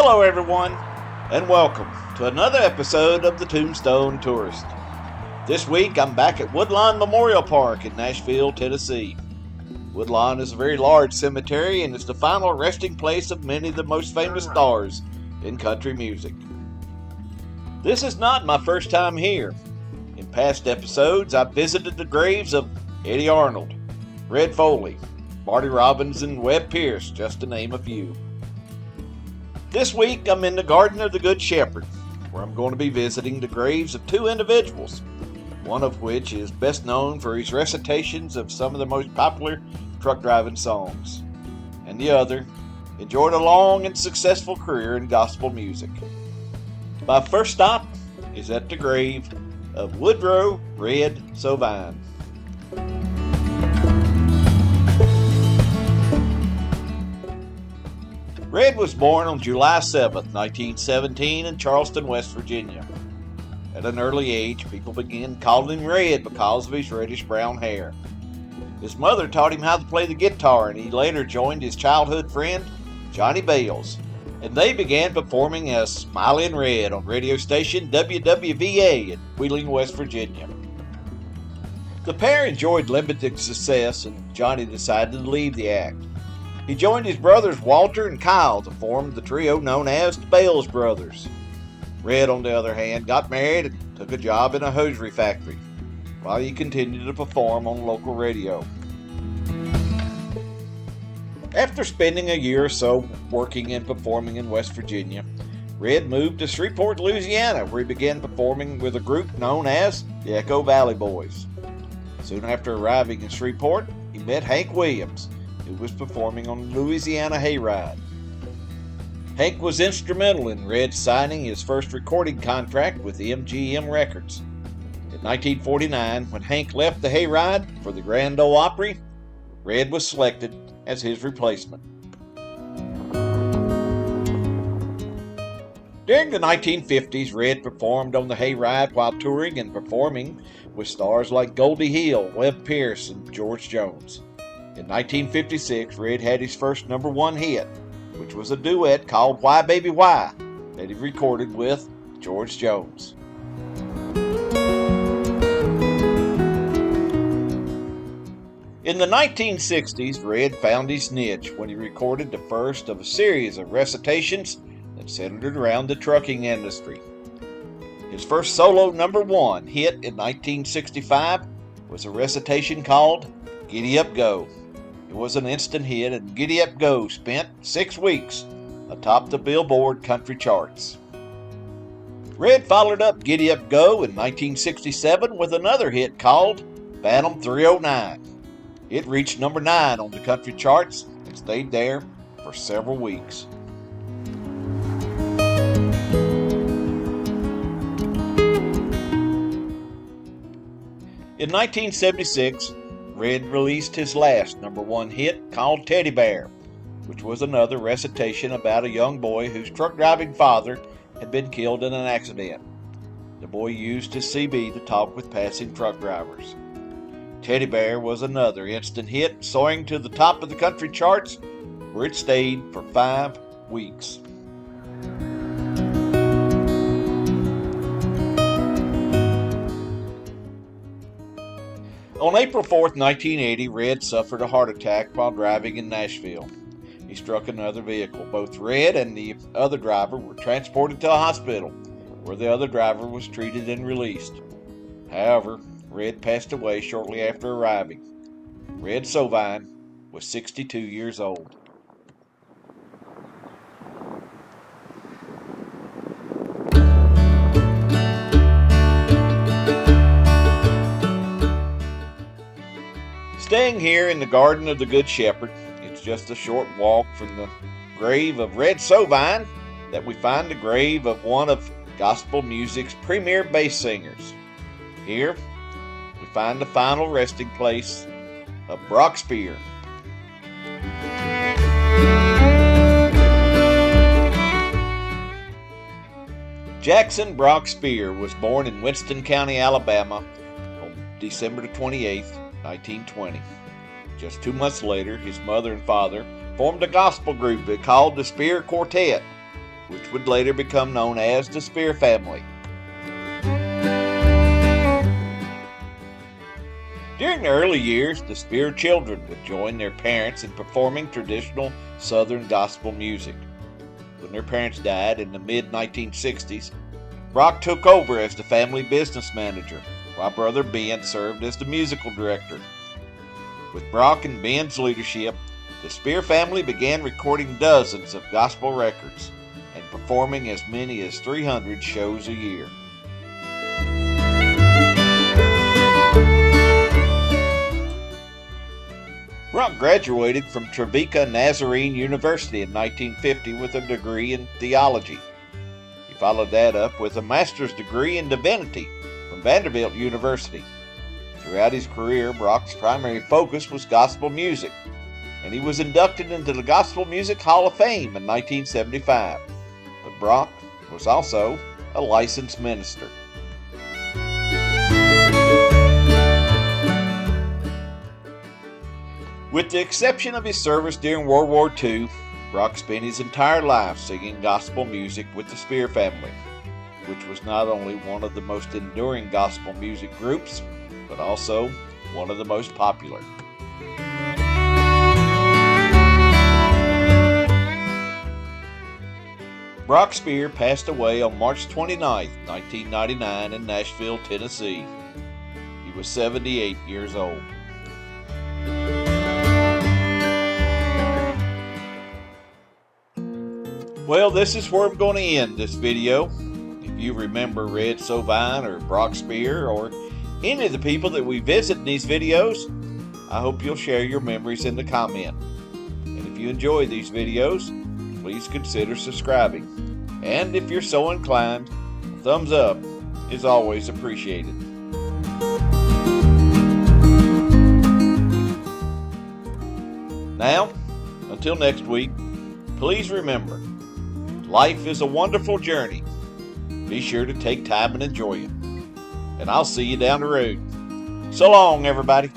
Hello everyone, and welcome to another episode of the Tombstone Tourist. This week I'm back at Woodlawn Memorial Park in Nashville, Tennessee. Woodlawn is a very large cemetery and is the final resting place of many of the most famous stars in country music. This is not my first time here. In past episodes I've visited the graves of Eddie Arnold, Red Foley, Marty Robbins, and Webb Pierce, just to name a few. This week I'm in the Garden of the Good Shepherd, where I'm going to be visiting the graves of two individuals, one of which is best known for his recitations of some of the most popular truck driving songs, and the other enjoyed a long and successful career in gospel music. My first stop is at the grave of Woodrow Red Sovine. Red was born on July 7, 1917 in Charleston, West Virginia. At an early age, people began calling him Red because of his reddish-brown hair. His mother taught him how to play the guitar, and he later joined his childhood friend, Johnny Bales, and they began performing as Smilin' Red on radio station WWVA in Wheeling, West Virginia. The pair enjoyed limited success, and Johnny decided to leave the act. He joined his brothers Walter and Kyle to form the trio known as the Bales Brothers. Red, on the other hand, got married and took a job in a hosiery factory, while he continued to perform on local radio. After spending a year or so working and performing in West Virginia, Red moved to Shreveport, Louisiana, where he began performing with a group known as the Echo Valley Boys. Soon after arriving in Shreveport, he met Hank Williams, who was performing on Louisiana Hayride. Hank was instrumental in Red signing his first recording contract with MGM Records. In 1949, when Hank left the Hayride for the Grand Ole Opry, Red was selected as his replacement. During the 1950s, Red performed on the Hayride while touring and performing with stars like Goldie Hill, Webb Pierce, and George Jones. In 1956, Red had his first number one hit, which was a duet called Why Baby Why, that he recorded with George Jones. In the 1960s, Red found his niche when he recorded the first of a series of recitations that centered around the trucking industry. His first solo number one hit in 1965 was a recitation called Giddy Up Go. It was an instant hit, and Giddy Up Go spent 6 weeks atop the Billboard country charts. Red followed up Giddy Up Go in 1967 with another hit called Phantom 309. It reached number 9 on the country charts and stayed there for several weeks. In 1976, Red released his last number one hit called Teddy Bear, which was another recitation about a young boy whose truck driving father had been killed in an accident. The boy used his CB to talk with passing truck drivers. Teddy Bear was another instant hit, soaring to the top of the country charts, where it stayed for 5 weeks. On April 4, 1980, Red suffered a heart attack while driving in Nashville. He struck another vehicle. Both Red and the other driver were transported to a hospital, where the other driver was treated and released. However, Red passed away shortly after arriving. Red Sovine was 62 years old. Staying here in the Garden of the Good Shepherd, it's just a short walk from the grave of Red Sovine that we find the grave of one of gospel music's premier bass singers. Here, we find the final resting place of Brock Speer. Jackson Brock Speer was born in Winston County, Alabama on December 28, 1920. Just 2 months later, his mother and father formed a gospel group called the Speer Quartet, which would later become known as the Speer Family. During the early years, the Speer children would join their parents in performing traditional Southern gospel music. When their parents died in the mid-1960s, Brock took over as the family business manager, while brother Ben served as the musical director. With Brock and Ben's leadership, the Speer family began recording dozens of gospel records and performing as many as 300 shows a year. Brock graduated from Trevecca Nazarene University in 1950 with a degree in theology. He followed that up with a master's degree in divinity from Vanderbilt University. Throughout his career, Brock's primary focus was gospel music, and he was inducted into the Gospel Music Hall of Fame in 1975. But Brock was also a licensed minister. With the exception of his service during World War II, Brock spent his entire life singing gospel music with the Speer family, which was not only one of the most enduring gospel music groups, but also one of the most popular. Brock Speer passed away on March 29, 1999 in Nashville, Tennessee. He was 78 years old. Well, this is where I'm going to end this video. If you remember Red Sovine or Brock Speer or any of the people that we visit in these videos, I hope you'll share your memories in the comment. And if you enjoy these videos, please consider subscribing. And if you're so inclined, a thumbs up is always appreciated. Now, until next week, please remember, life is a wonderful journey. Be sure to take time and enjoy it. And I'll see you down the road. So long, everybody.